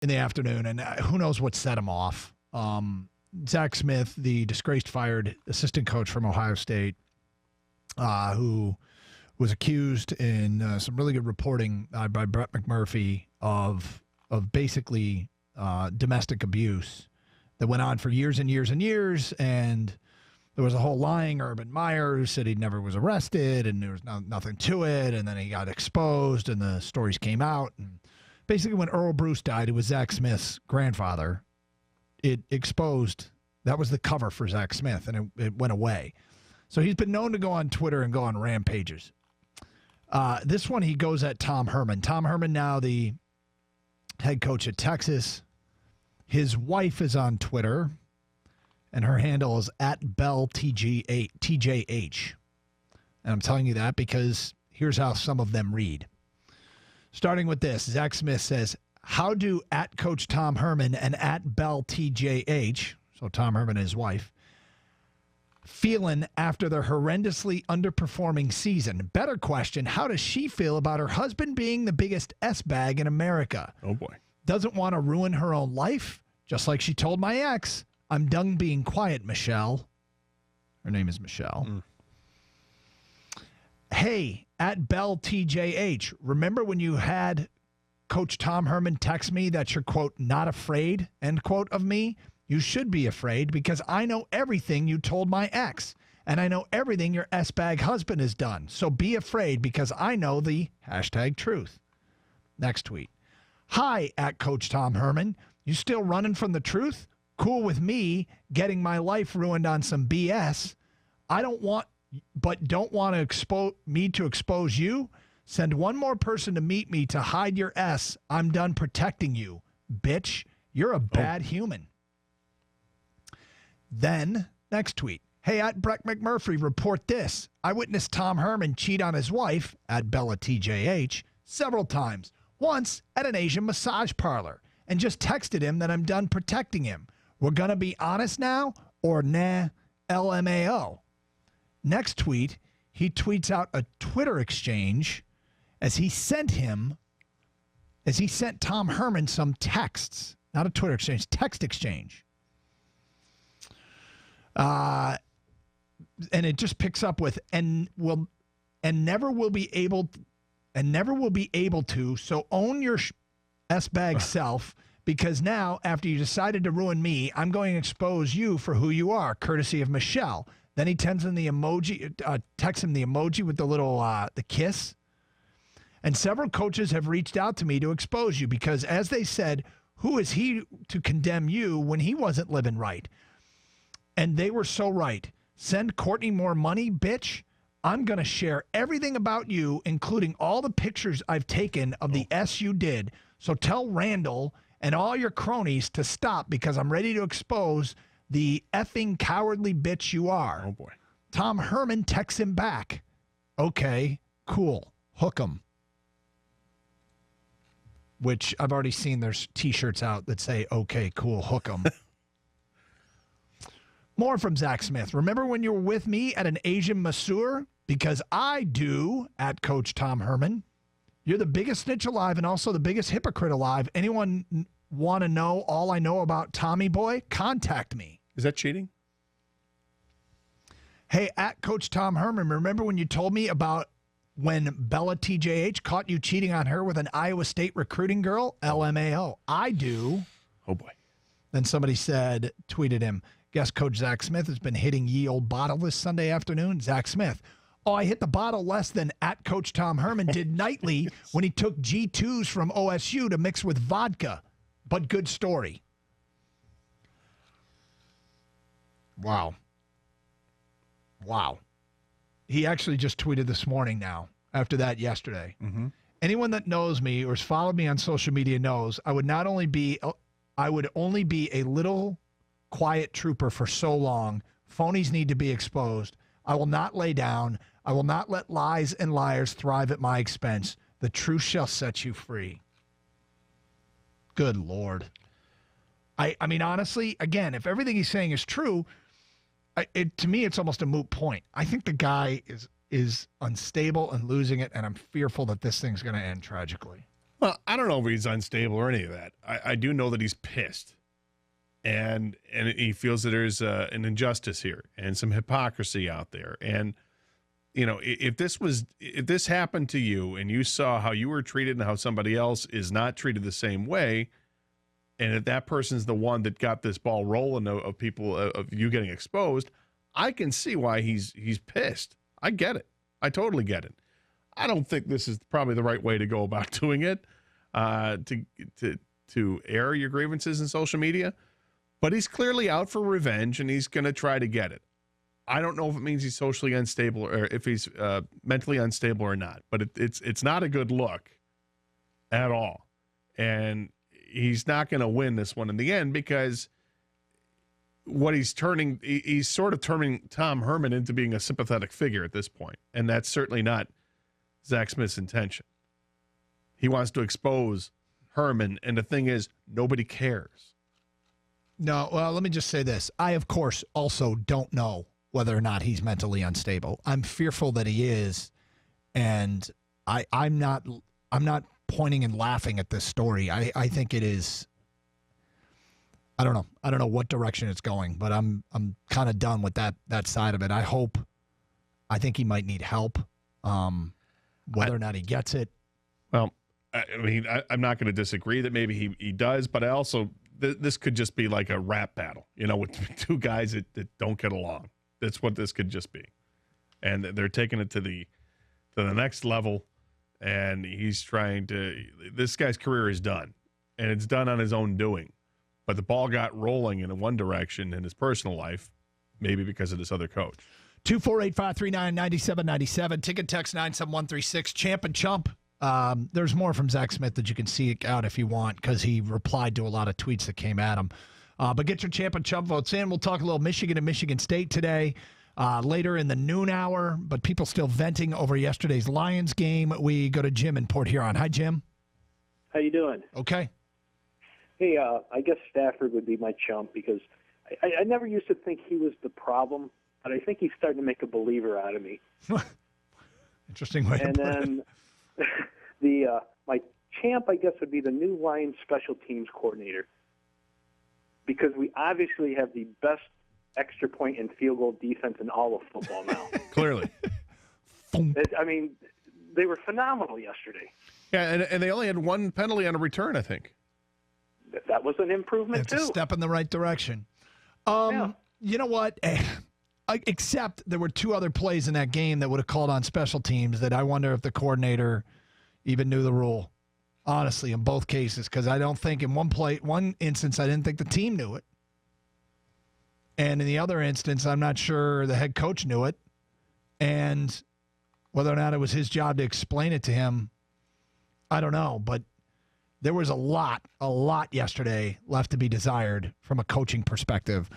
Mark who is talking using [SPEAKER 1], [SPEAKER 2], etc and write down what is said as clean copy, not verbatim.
[SPEAKER 1] in the afternoon, and who knows what set him off. Zach Smith, the disgraced fired assistant coach from Ohio State, who was accused in some really good reporting by Brett McMurphy of basically domestic abuse that went on for years and years and years, and there was a whole lying Urban Meyer who said he never was arrested and there was nothing to it, and then he got exposed and the stories came out. And basically when Earl Bruce died, it was Zach Smith's grandfather. It exposed, that was the cover for Zach Smith, and it went away. So he's been known to go on Twitter and go on rampages. This one he goes at Tom Herman. Tom Herman now the head coach at Texas. His wife is on Twitter, and her handle is @BellTJH. And I'm telling you that because here's how some of them read. Starting with this, Zach Smith says, how do @Coach Tom Herman and @BellTJH, so Tom Herman and his wife, feeling after their horrendously underperforming season? Better question, how does she feel about her husband being the biggest S-bag in America?
[SPEAKER 2] Oh, boy.
[SPEAKER 1] Doesn't want to ruin her own life, just like she told my ex. I'm done being quiet, Michelle. Her name is Michelle. Hey, @BellTJH, remember when you had Coach Tom Herman text me that you're, quote, not afraid, end quote, of me? You should be afraid because I know everything you told my ex, and I know everything your S-bag husband has done. So be afraid because I know the #truth. Next tweet. Hi, @Coach Tom Herman. You still running from the truth? Cool with me getting my life ruined on some BS. Don't want to expose you. Send one more person to meet me to hide your S. I'm done protecting you. Bitch, you're a bad human. Then, next tweet. Hey, @Brett McMurphy, report this. I witnessed Tom Herman cheat on his wife, @BellaTJH, several times. Once at an Asian massage parlor, and just texted him that I'm done protecting him. We're going to be honest now, or nah, LMAO. Next tweet, he tweets out a Twitter exchange as he sent Tom Herman some texts. Not a Twitter exchange, text exchange. And it just picks up with, never will be able to, so own your S-bag self, because now, after you decided to ruin me, I'm going to expose you for who you are, courtesy of Michelle. Then he texts him the emoji with the little, the kiss. And several coaches have reached out to me to expose you because, as they said, who is he to condemn you when he wasn't living right? And they were so right. Send Courtney more money, bitch. I'm going to share everything about you, including all the pictures I've taken of the S you did. So tell Randall and all your cronies to stop because I'm ready to expose the effing cowardly bitch you are.
[SPEAKER 2] Oh, boy.
[SPEAKER 1] Tom Herman texts him back. Okay, cool. Hook 'em. Which I've already seen there's T-shirts out that say, okay, cool, hook 'em. More from Zach Smith. Remember when you were with me at an Asian masseur? Because I do, @Coach Tom Herman. You're the biggest snitch alive and also the biggest hypocrite alive. Anyone want to know all I know about Tommy Boy? Contact me.
[SPEAKER 2] Is that cheating?
[SPEAKER 1] Hey, @Coach Tom Herman, remember when you told me about when Bella TJH caught you cheating on her with an Iowa State recruiting girl? LMAO. I do.
[SPEAKER 2] Oh, boy.
[SPEAKER 1] Then somebody tweeted him, guess Coach Zach Smith has been hitting ye old bottle this Sunday afternoon. Zach Smith. Oh, I hit the bottle less than @Coach Tom Herman did nightly when he took G2s from OSU to mix with vodka. But good story. Wow. He actually just tweeted this morning now, after that yesterday. Mm-hmm. Anyone that knows me or has followed me on social media knows I would only be a little quiet trooper for so long. Phonies need to be exposed. I will not lay down. I will not let lies and liars thrive at my expense. The truth shall set you free. Good Lord. I mean, honestly, again, if everything he's saying is true, to me, it's almost a moot point. I think the guy is unstable and losing it, and I'm fearful that this thing's going to end tragically.
[SPEAKER 2] Well, I don't know if he's unstable or any of that. I do know that he's pissed. And he feels that there's an injustice here and some hypocrisy out there. And, you know, if this happened to you and you saw how you were treated and how somebody else is not treated the same way, and if that person's the one that got this ball rolling of people, of you getting exposed, I can see why he's pissed. I get it. I totally get it. I don't think this is probably the right way to go about doing it, to air your grievances in social media. But he's clearly out for revenge, and he's going to try to get it. I don't know if it means he's socially unstable or if he's mentally unstable or not. But it's not a good look at all. And he's not going to win this one in the end because he's sort of turning Tom Herman into being a sympathetic figure at this point. And that's certainly not Zach Smith's intention. He wants to expose Herman, and the thing is, nobody cares.
[SPEAKER 1] No, well, let me just say this. I, of course, also don't know whether or not he's mentally unstable. I'm fearful that he is, and I'm not pointing and laughing at this story. I think it is. I don't know. I don't know what direction it's going, but I'm kind of done with that side of it. I think he might need help. Whether or not he gets it.
[SPEAKER 2] Well, I mean, I'm not going to disagree that maybe he does, but I also. This could just be like a rap battle, you know, with two guys that don't get along. That's what this could just be. And they're taking it to the next level, and he's trying to – this guy's career is done, and it's done on his own doing. But the ball got rolling in one direction in his personal life, maybe because of this other coach.
[SPEAKER 1] 248-539-9797. Ticket text 97136. Champ and Chump. There's more from Zach Smith that you can seek out if you want because he replied to a lot of tweets that came at him. But get your Champ and Chump votes in. We'll talk a little Michigan and Michigan State today later in the noon hour, but people still venting over yesterday's Lions game. We go to Jim in Port Huron. Hi, Jim.
[SPEAKER 3] How you doing?
[SPEAKER 1] Okay.
[SPEAKER 3] Hey, I guess Stafford would be my chump because I never used to think he was the problem, but I think he's starting to make a believer out of me.
[SPEAKER 1] Interesting way to put it.
[SPEAKER 3] And then my champ, I guess, would be the new Lions special teams coordinator because we obviously have the best extra point and field goal defense in all of football now.
[SPEAKER 2] Clearly.
[SPEAKER 3] I mean, they were phenomenal yesterday.
[SPEAKER 2] Yeah, and they only had one penalty on a return, I think.
[SPEAKER 3] That was an improvement,
[SPEAKER 1] That's
[SPEAKER 3] too.
[SPEAKER 1] a step in the right direction.
[SPEAKER 3] Yeah.
[SPEAKER 1] You know what? Except there were two other plays in that game that would have called on special teams that I wonder if the coordinator even knew the rule. Honestly, in both cases, because I don't think in one instance, I didn't think the team knew it. And in the other instance, I'm not sure the head coach knew it. And whether or not it was his job to explain it to him, I don't know. But there was a lot yesterday left to be desired from a coaching perspective.